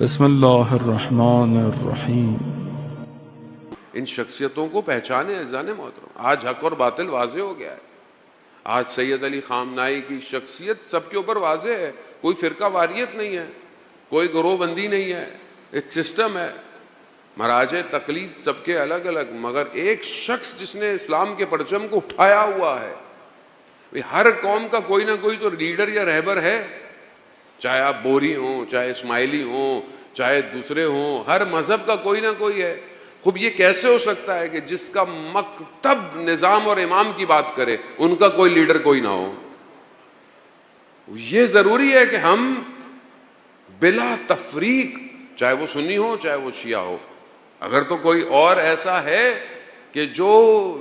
بسم اللہ الرحمن الرحیم۔ ان شخصیتوں کو پہچانے عزیزان محترم۔ آج حق اور باطل واضح ہو گیا ہے۔ آج سید علی خامنائی کی شخصیت سب کے اوپر واضح ہے، کوئی فرقہ واریت نہیں ہے، کوئی گروہ بندی نہیں ہے، ایک سسٹم ہے، مراجع تقلید سب کے الگ الگ، مگر ایک شخص جس نے اسلام کے پرچم کو اٹھایا ہوا ہے۔ ہر قوم کا کوئی نہ کوئی تو لیڈر یا رہبر ہے، چاہے آپ بوری ہوں، چاہے اسماعیلی ہوں، چاہے دوسرے ہوں، ہر مذہب کا کوئی نہ کوئی ہے۔ خوب یہ کیسے ہو سکتا ہے کہ جس کا مکتب نظام اور امام کی بات کرے ان کا کوئی لیڈر کوئی نہ ہو؟ یہ ضروری ہے کہ ہم بلا تفریق، چاہے وہ سنی ہو چاہے وہ شیعہ ہو، اگر تو کوئی اور ایسا ہے کہ جو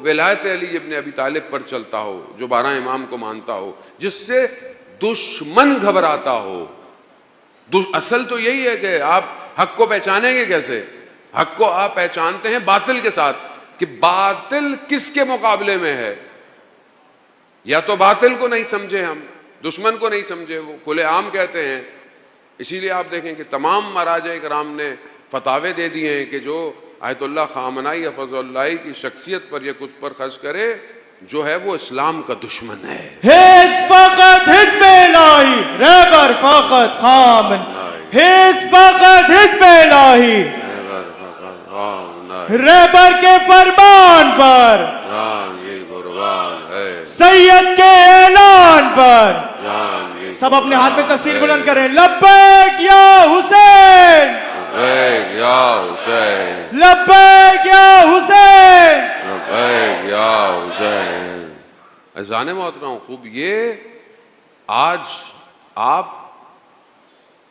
ولایت علی ابن ابی طالب پر چلتا ہو، جو 12 امام کو مانتا ہو، جس سے دشمن گھبراتا ہو۔ اصل تو یہی ہے کہ آپ حق کو پہچانیں گے کیسے؟ حق کو آپ پہچانتے ہیں باطل کے ساتھ، کہ باطل کس کے مقابلے میں ہے۔ یا تو باطل کو نہیں سمجھے، ہم دشمن کو نہیں سمجھے، وہ کھلے عام کہتے ہیں۔ اسی لیے آپ دیکھیں کہ تمام مراجع کرام نے فتاوے دے دیے ہیں کہ جو آیت اللہ خامنائی حفظ اللہ کی شخصیت پر یا کچھ پر خرچ کرے، جو ہے وہ اسلام کا دشمن ہے۔ حزب فقط حزب الہی، رہبر فقط خامن، حزب فقط حزب الہی، رہبر کے فرمان پر، سید کے اعلان پر، سب اپنے ہاتھ میں تصویر بلند کریں۔ لبیک یا حسین، لبیک یا حسین، لبیک یا حسین، لبیک یا حسین۔ عزیزان محترم، خوب یہ آج آپ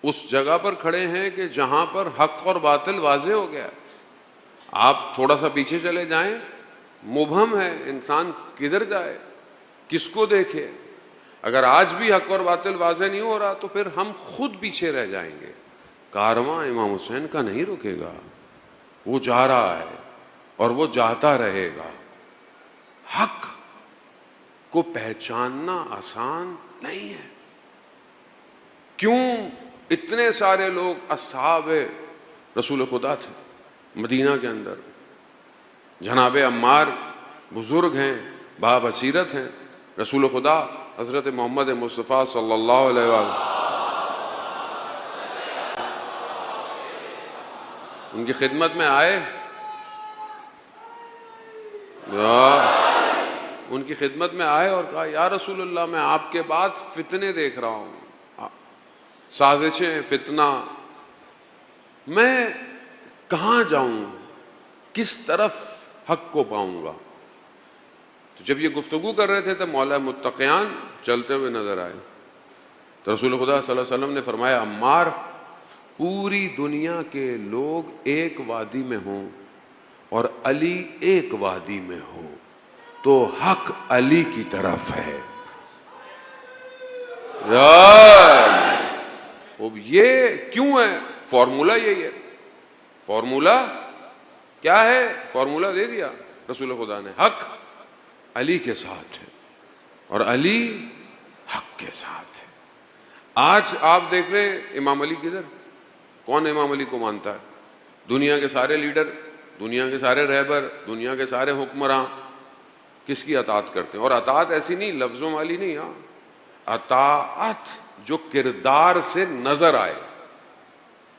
اس جگہ پر کھڑے ہیں کہ جہاں پر حق اور باطل واضح ہو گیا۔ آپ تھوڑا سا پیچھے چلے جائیں، مبہم ہے، انسان کدھر جائے، کس کو دیکھے۔ اگر آج بھی حق اور باطل واضح نہیں ہو رہا تو پھر ہم خود پیچھے رہ جائیں گے۔ کارواں امام حسین کا نہیں رکے گا، وہ جا رہا ہے اور وہ جاتا رہے گا۔ حق کو پہچاننا آسان نہیں ہے۔ کیوں اتنے سارے لوگ اصحاب رسول خدا تھے مدینہ کے اندر؟ جناب عمار بزرگ ہیں، بابصیرت ہیں، رسول خدا حضرت محمد مصطفیٰ صلی اللہ علیہ وآلہ ان کی خدمت میں آئے، ان کی خدمت میں آئے اور کہا یا رسول اللہ، میں آپ کے بعد فتنے دیکھ رہا ہوں، سازشیں، فتنہ، میں کہاں جاؤں، کس طرف حق کو پاؤں گا؟ تو جب یہ گفتگو کر رہے تھے تو مولا متقیان چلتے ہوئے نظر آئے۔ تو رسول خدا صلی اللہ علیہ وسلم نے فرمایا عمار، پوری دنیا کے لوگ ایک وادی میں ہوں اور علی ایک وادی میں ہو تو حق علی کی طرف ہے۔ اب یہ کیوں ہے؟ فارمولہ یہی ہے۔ فارمولہ کیا ہے؟ فارمولہ دے دیا رسول خدا نے، حق علی کے ساتھ ہے اور علی حق کے ساتھ ہے۔ آج آپ دیکھ رہے ہیں امام علی کدھر؟ کون امام علی کو مانتا ہے؟ دنیا کے سارے لیڈر، دنیا کے سارے رہبر، دنیا کے سارے حکمراں کس کی اطاعت کرتے ہیں؟ اور اطاعت ایسی نہیں لفظوں والی نہیں، ہاں اطاعت جو کردار سے نظر آئے،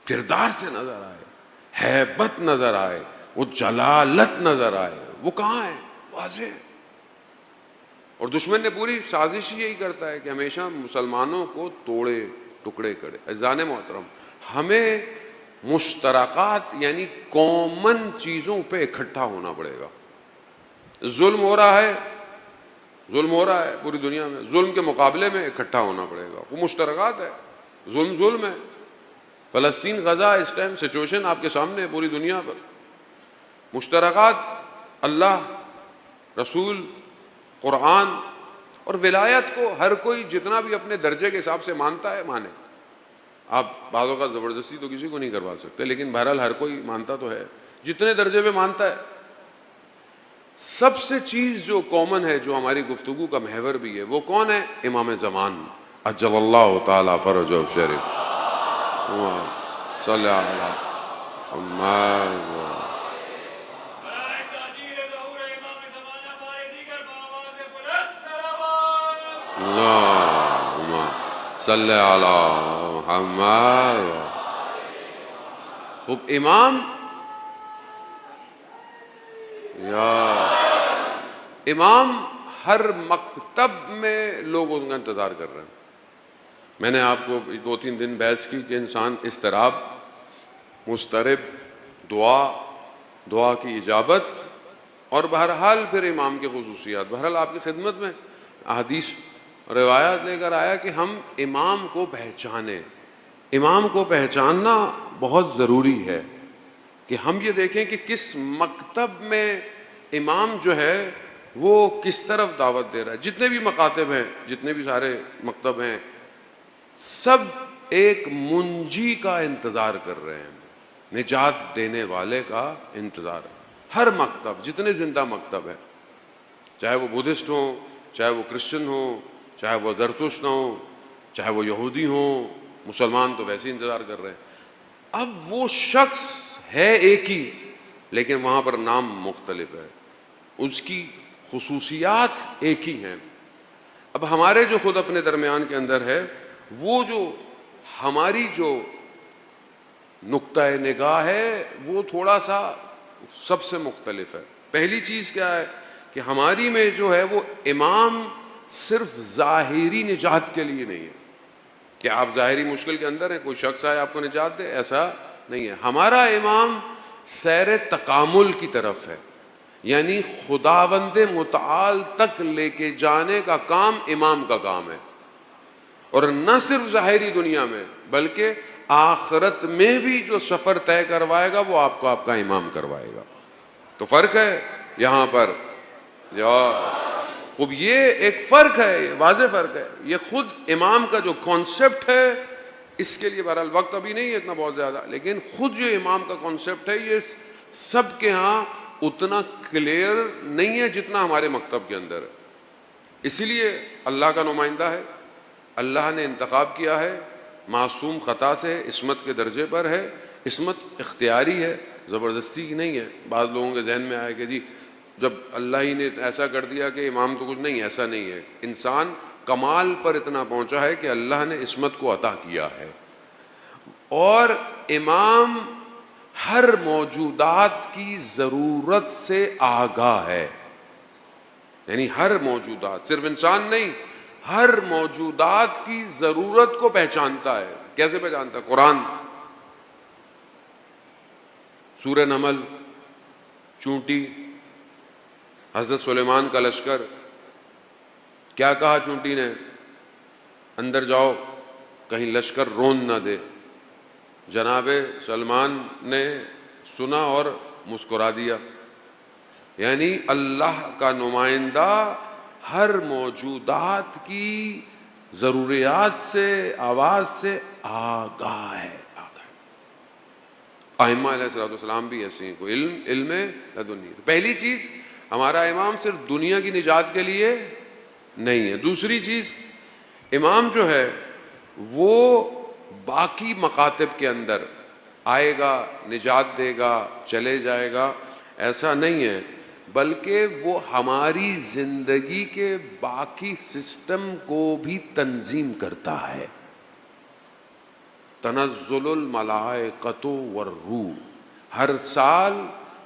کردار سے نظر آئے، ہیبت نظر آئے، وہ جلالت نظر آئے، وہ کہاں ہے؟ واضح۔ اور دشمن نے پوری سازش یہی کرتا ہے کہ ہمیشہ مسلمانوں کو توڑے، ٹکڑے کرے۔ عزیزان محترم، ہمیں مشترکات یعنی کامن چیزوں پہ اکٹھا ہونا پڑے گا۔ ظلم ہو رہا ہے، ظلم ہو رہا ہے پوری دنیا میں، ظلم کے مقابلے میں اکٹھا ہونا پڑے گا۔ وہ مشترکات ہے، ظلم ظلم ہے۔ فلسطین، غزہ، اس ٹائم سچویشن آپ کے سامنے ہے پوری دنیا پر۔ مشترکات اللہ، رسول، قرآن اور ولایت کو ہر کوئی جتنا بھی اپنے درجے کے حساب سے مانتا ہے مانے۔ آپ بعضوں کا زبردستی تو کسی کو نہیں کروا سکتے، لیکن بہرحال ہر کوئی مانتا تو ہے جتنے درجے پہ مانتا ہے۔ سب سے چیز جو کامن ہے، جو ہماری گفتگو کا محور بھی ہے، وہ کون ہے؟ امام زمان عجل اللہ تعالی فرجہ شریف۔ صلی علی محمد. اللہم صلی علی محمد. خوب امام ہر مکتب میں لوگ ان کا انتظار کر رہے ہیں. میں نے آپ کو 2-3 دن بحث کی کہ انسان اضطراب، مضطرب، دعا کی اجابت اور بہرحال پھر امام کی خصوصیات. بہرحال آپ کی خدمت میں احادیث روایات لے کر آیا کہ ہم امام کو پہچانیں. امام کو پہچاننا بہت ضروری ہے کہ ہم یہ دیکھیں کہ کس مکتب میں امام جو ہے وہ کس طرف دعوت دے رہا ہے. جتنے بھی مکاتب ہیں، جتنے بھی سارے مکتب ہیں، سب ایک منجی کا انتظار کر رہے ہیں، نجات دینے والے کا انتظار. ہر مکتب، جتنے زندہ مکتب ہیں، چاہے وہ بدھسٹ ہوں، چاہے وہ کرسچن ہوں، چاہے وہ زرتشت ہوں، چاہے وہ یہودی ہوں، مسلمان تو ویسے ہی انتظار کر رہے ہیں. اب وہ شخص ہے ایک ہی لیکن وہاں پر نام مختلف ہے، اس کی خصوصیات ایک ہی ہیں. اب ہمارے جو خود اپنے درمیان کے اندر ہے، وہ جو ہماری جو نقطۂ نگاہ ہے وہ تھوڑا سا سب سے مختلف ہے. پہلی چیز کیا ہے کہ ہماری میں جو ہے وہ امام صرف ظاہری نجات کے لیے نہیں ہے کہ آپ ظاہری مشکل کے اندر ہیں، کوئی شخص آئے آپ کو نجات دے، ایسا نہیں ہے. ہمارا امام سیر تکامل کی طرف ہے، یعنی خداوند متعال تک لے کے جانے کا کام امام کا کام ہے. اور نہ صرف ظاہری دنیا میں بلکہ آخرت میں بھی جو سفر طے کروائے گا وہ آپ کو آپ کا امام کروائے گا. تو فرق ہے یہاں پر. اب یہ ایک فرق ہے، یہ واضح فرق ہے. یہ خود امام کا جو کانسیپٹ ہے، اس کے لیے بہرحال وقت ابھی نہیں ہے اتنا بہت زیادہ، لیکن خود جو امام کا کانسیپٹ ہے یہ سب کے ہاں اتنا کلیئر نہیں ہے جتنا ہمارے مکتب کے اندر ہے. اسی لیے اللہ کا نمائندہ ہے، اللہ نے انتخاب کیا ہے، معصوم خطا سے عصمت کے درجے پر ہے. عصمت اختیاری ہے، زبردستی کی نہیں ہے. بعض لوگوں کے ذہن میں آئے کہ جی جب اللہ ہی نے ایسا کر دیا کہ امام تو کچھ نہیں، ایسا نہیں ہے. انسان کمال پر اتنا پہنچا ہے کہ اللہ نے عصمت کو عطا کیا ہے. اور امام ہر موجودات کی ضرورت سے آگاہ ہے، یعنی ہر موجودات، صرف انسان نہیں، ہر موجودات کی ضرورت کو پہچانتا ہے. کیسے پہچانتا ہے؟ قرآن، سورہ نمل، چونٹی، حضرت سلیمان کا لشکر. کیا کہا چونٹی نے؟ اندر جاؤ کہیں لشکر رون نہ دے. جناب سلمان نے سنا اور مسکرا دیا. یعنی اللہ کا نمائندہ ہر موجودات کی ضروریات سے، آواز سے آگاہ ہے. ائمہ علیہ السلام بھی ایسے ہیں، کوئی علم لدنی. پہلی چیز، ہمارا امام صرف دنیا کی نجات کے لیے نہیں ہے. دوسری چیز، امام جو ہے وہ باقی مکاتب کے اندر آئے گا، نجات دے گا، چلے جائے گا، ایسا نہیں ہے، بلکہ وہ ہماری زندگی کے باقی سسٹم کو بھی تنظیم کرتا ہے. تنزل الملائکۃ والروح، ہر سال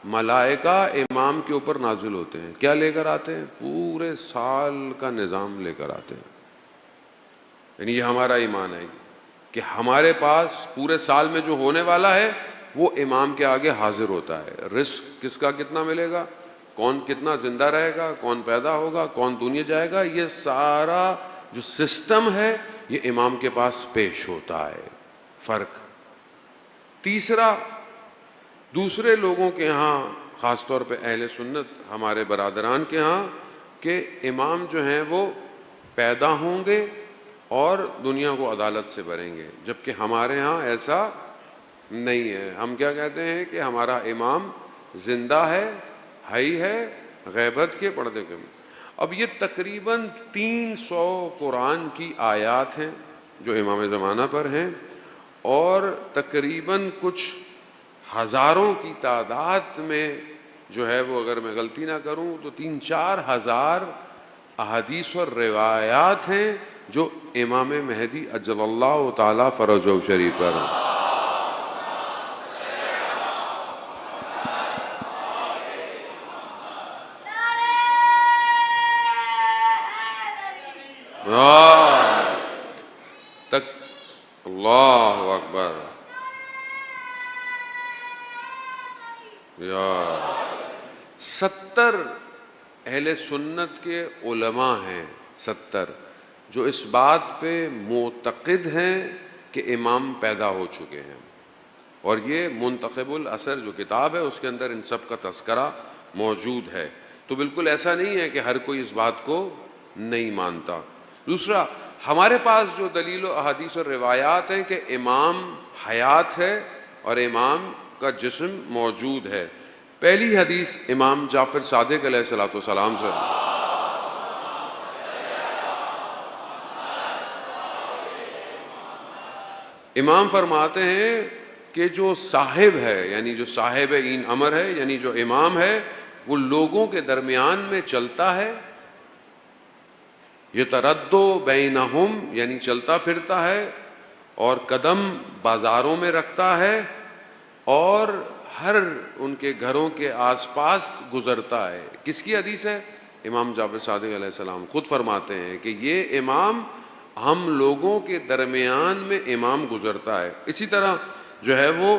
ملائکہ امام کے اوپر نازل ہوتے ہیں. کیا لے کر آتے ہیں؟ پورے سال کا نظام لے کر آتے ہیں. یعنی یہ ہمارا ایمان ہے کہ ہمارے پاس پورے سال میں جو ہونے والا ہے وہ امام کے آگے حاضر ہوتا ہے. رزق کس کا کتنا ملے گا، کون کتنا زندہ رہے گا، کون پیدا ہوگا، کون دنیا جائے گا، یہ سارا جو سسٹم ہے یہ امام کے پاس پیش ہوتا ہے. فرق. تیسرا، دوسرے لوگوں کے ہاں، خاص طور پہ اہل سنت ہمارے برادران کے ہاں، کہ امام جو ہیں وہ پیدا ہوں گے اور دنیا کو عدالت سے بھریں گے، جبکہ ہمارے ہاں ایسا نہیں ہے. ہم کیا کہتے ہیں کہ ہمارا امام زندہ ہے، حی ہے، غیبت کے پردے کے. اب یہ تقریباً 300 قرآن کی آیات ہیں جو امام زمانہ پر ہیں، اور تقریباً کچھ ہزاروں کی تعداد میں جو ہے وہ، اگر میں غلطی نہ کروں تو 3-4 ہزار احادیث اور روایات ہیں جو امام مہدی اجل اللہ تعالی فرجہ شریف پر ہیں۔ تک اللہ اکبر یا 70 اہل سنت کے علماء ہیں، 70 جو اس بات پہ معتقد ہیں کہ امام پیدا ہو چکے ہیں، اور یہ منتخب الاثر جو کتاب ہے اس کے اندر ان سب کا تذکرہ موجود ہے۔ تو بالکل ایسا نہیں ہے کہ ہر کوئی اس بات کو نہیں مانتا۔ دوسرا، ہمارے پاس جو دلیل و احادیث اور روایات ہیں کہ امام حیات ہے اور امام کا جسم موجود ہے۔ پہلی حدیث امام جعفر صادق علیہ الصلوۃ والسلام سے، امام فرماتے ہیں کہ جو صاحب ہے، یعنی جو صاحب این امر ہے، یعنی جو امام ہے، وہ لوگوں کے درمیان میں چلتا ہے، یتردد بینہم، یعنی چلتا پھرتا ہے، اور قدم بازاروں میں رکھتا ہے، اور ہر ان کے گھروں کے آس پاس گزرتا ہے۔ کس کی حدیث ہے؟ امام جعفر صادق علیہ السلام خود فرماتے ہیں کہ یہ امام ہم لوگوں کے درمیان میں امام گزرتا ہے۔ اسی طرح جو ہے وہ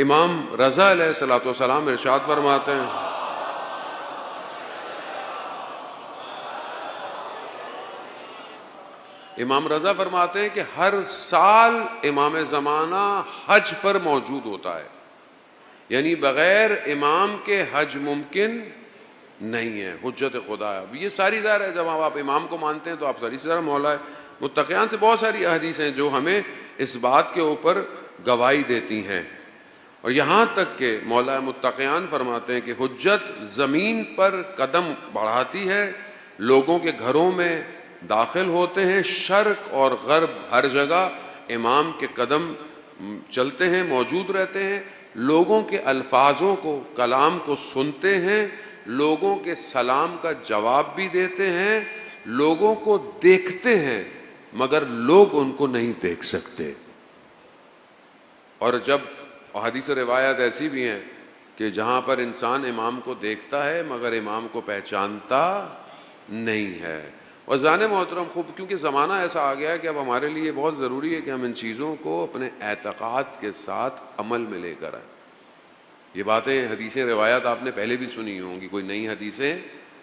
امام رضا علیہ الصلوۃ والسلام ارشاد فرماتے ہیں، امام رضا فرماتے ہیں کہ ہر سال امام زمانہ حج پر موجود ہوتا ہے، یعنی بغیر امام کے حج ممکن نہیں ہے، حجت خدا ہے۔ اب یہ ساری ظاہر ہے، جب آپ امام کو مانتے ہیں تو آپ ساری طرح مولا متقیان سے بہت ساری احادیث ہیں جو ہمیں اس بات کے اوپر گواہی دیتی ہیں، اور یہاں تک کہ مولا متقیان فرماتے ہیں کہ حجت زمین پر قدم بڑھاتی ہے، لوگوں کے گھروں میں داخل ہوتے ہیں، شرق اور غرب ہر جگہ امام کے قدم چلتے ہیں، موجود رہتے ہیں، لوگوں کے الفاظوں کو، کلام کو سنتے ہیں، لوگوں کے سلام کا جواب بھی دیتے ہیں، لوگوں کو دیکھتے ہیں مگر لوگ ان کو نہیں دیکھ سکتے۔ اور جب حدیث روایات ایسی بھی ہیں کہ جہاں پر انسان امام کو دیکھتا ہے مگر امام کو پہچانتا نہیں ہے۔ اور زان محترم، خوب کیونکہ زمانہ ایسا آ گیا ہے کہ اب ہمارے لیے بہت ضروری ہے کہ ہم ان چیزوں کو اپنے اعتقاد کے ساتھ عمل میں لے کر آئیں۔ یہ باتیں، حدیثیں، روایات آپ نے پہلے بھی سنی ہوں گی، کوئی نئی حدیثیں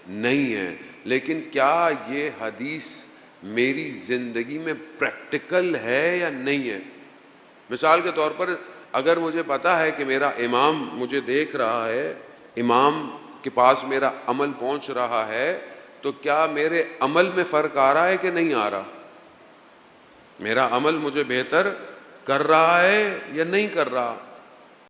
نہیں ہیں، لیکن کیا یہ حدیث میری زندگی میں پریکٹیکل ہے یا نہیں ہے؟ مثال کے طور پر اگر مجھے پتا ہے کہ میرا امام مجھے دیکھ رہا ہے، امام کے پاس میرا عمل پہنچ رہا ہے، تو کیا میرے عمل میں فرق آ رہا ہے کہ نہیں آ رہا؟ میرا عمل مجھے بہتر کر رہا ہے یا نہیں کر رہا؟